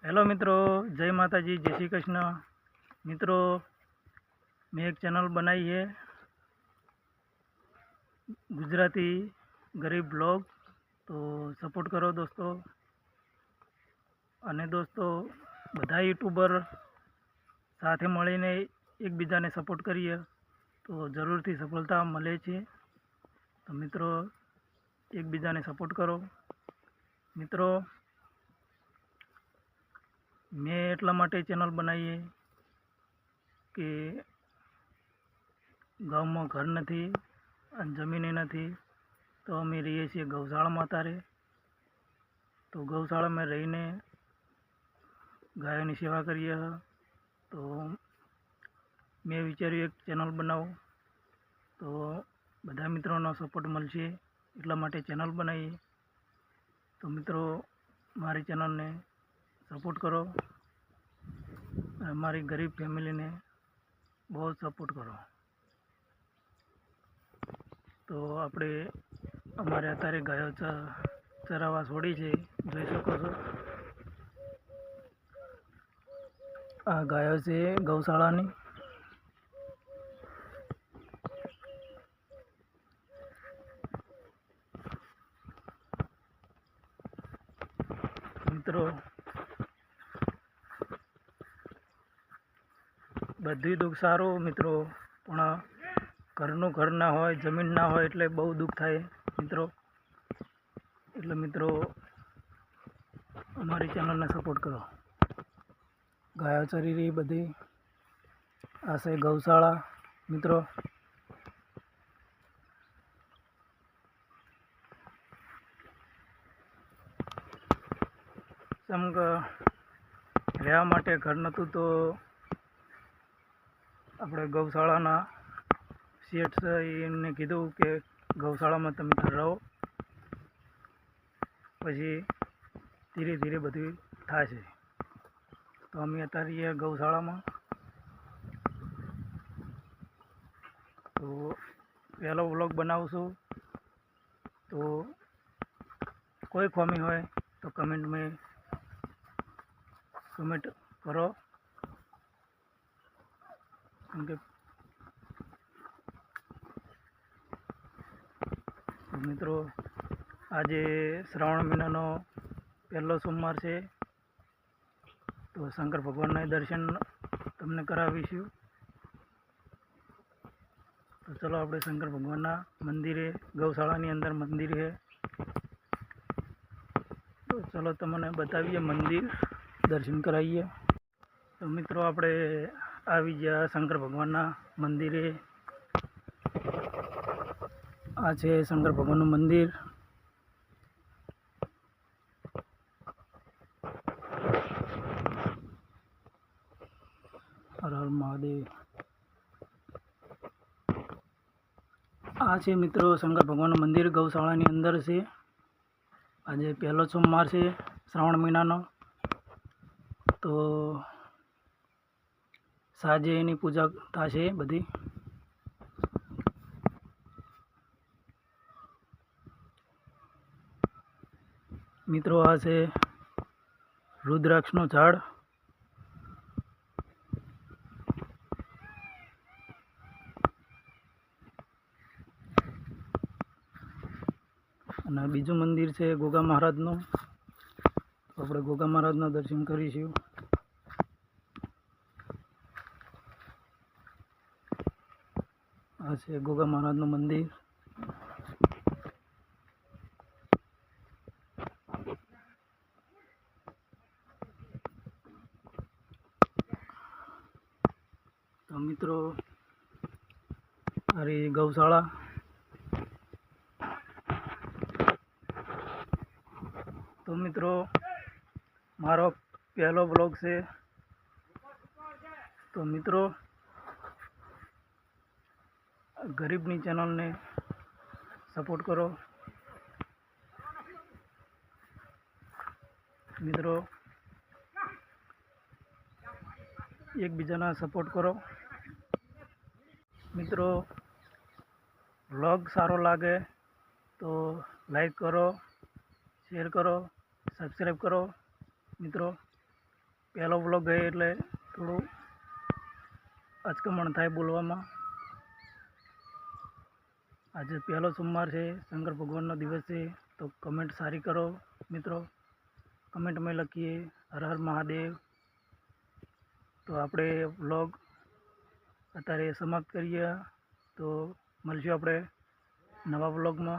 Hello मित्रों, जय माता जी, जय श्री कृष्ण। मित्रों, मैं एक चैनल बनाई है गुजराती गरीब ब्लॉग, तो सपोर्ट करो दोस्तों। અને दोस्तों બધા यूट्यूबर સાથે મળીને એકબીજાને સપોર્ટ કરીએ તો જરૂરથી સફળતા મળે છે। તો મિત્રો એકબીજાને સપોર્ટ કરો। મિત્રો મેં એટલા માટે ચેનલ બનાવી કે ગામમાં ઘર નથી અને જમીન નથી, તો અમે રહીએ છીએ ગૌશાળામાં અત્યારે। તો ગૌશાળામાં રહીને ગાયોની સેવા કરીએ। તો મેં વિચાર્યું એક ચેનલ બનાવું તો બધા મિત્રોનો સપોર્ટ મળશે, એટલા માટે ચેનલ બનાવી। તો મિત્રો મારી ચેનલને સપોર્ટ કરો, મારી ગરીબ ફેમિલીને બહુ સપોર્ટ કરો। તો આપણે અમારે અત્યારે ગાયો ચરાવવા છોડી છે, જોઈ શકો છો। આ ગાયો છે ગૌશાળાની। મિત્રો બધું દુઃખ સારું મિત્રો, પણ ઘરનું ઘર ના હોય, જમીન ના હોય એટલે બહુ દુઃખ થાય મિત્રો। એટલે મિત્રો અમારી ચેનલને સપોર્ટ કરો। ગાયો ચરી રહી બધી, આ છે ગૌશાળા મિત્રો। કેમ કે રહેવા માટે ઘર નહોતું, તો આપણે ગૌશાળાના શેઠ છે એમને કીધું કે ગૌશાળામાં તમે રહો, પછી ધીરે ધીરે બધું થશે। તો અમે અત્યારે ગૌશાળામાં। તો પહેલો વ્લોગ બનાવશું, તો કોઈ ખામી હોય તો કમેન્ટ કરો। કેમ કે મિત્રો આજે શ્રાવણ મહિનાનો પહેલો સોમવાર છે, તો શંકર ભગવાનના દર્શન તમને કરાવીશું। તો ચલો આપણે શંકર ભગવાનના મંદિરે, ગૌશાળાની અંદર મંદિર છે, તો ચલો તમને બતાવીએ મંદિર, દર્શન કરાવીએ। તો મિત્રો આપણે આવી ગયા શંકર ભગવાનના મંદિરે। આ છે શંકર ભગવાનનું મંદિર। હર હર મહાદેવ। આ છે મિત્રો શંકર ભગવાનનું મંદિર, ગૌશાળાની અંદર છે। આજે પહેલો સોમવાર છે શ્રાવણ મહિનાનો, તો સાંજે એની પૂજા થશે બધી। મિત્રો આ છે રુદ્રાક્ષનું ઝાડ। અને બીજું મંદિર છે ગોગા મહારાજનું, આપણે ગોગા મહારાજના દર્શન કરીશું। આ છે ગોગા મહારાજનું મંદિર। તો મિત્રો આ રહી ગૌશાળા। તો મિત્રો મારો પહેલો બ્લોગ છે, તો મિત્રો ગરીબની ચેનલને સપોર્ટ કરો। મિત્રો એકબીજાના સપોર્ટ કરો। મિત્રો વ્લોગ સારો લાગે તો લાઈક કરો, શેર કરો, સબસ્ક્રાઈબ કરો। મિત્રો પહેલો વ્લોગ ગયે એટલે થોડું અચકમણ થાય બોલવામાં. આજે પહેલો સોમવાર છે, શંકર ભગવાનનો દિવસ છે, તો કમેન્ટ સારી કરો મિત્રો. કમેન્ટમાં લખીએ હર હર મહાદેવ. તો આપણે વ્લોગ અત્યારે સમાપ્ત કરીએ. તો મળીશું આપણે નવા વ્લોગમાં.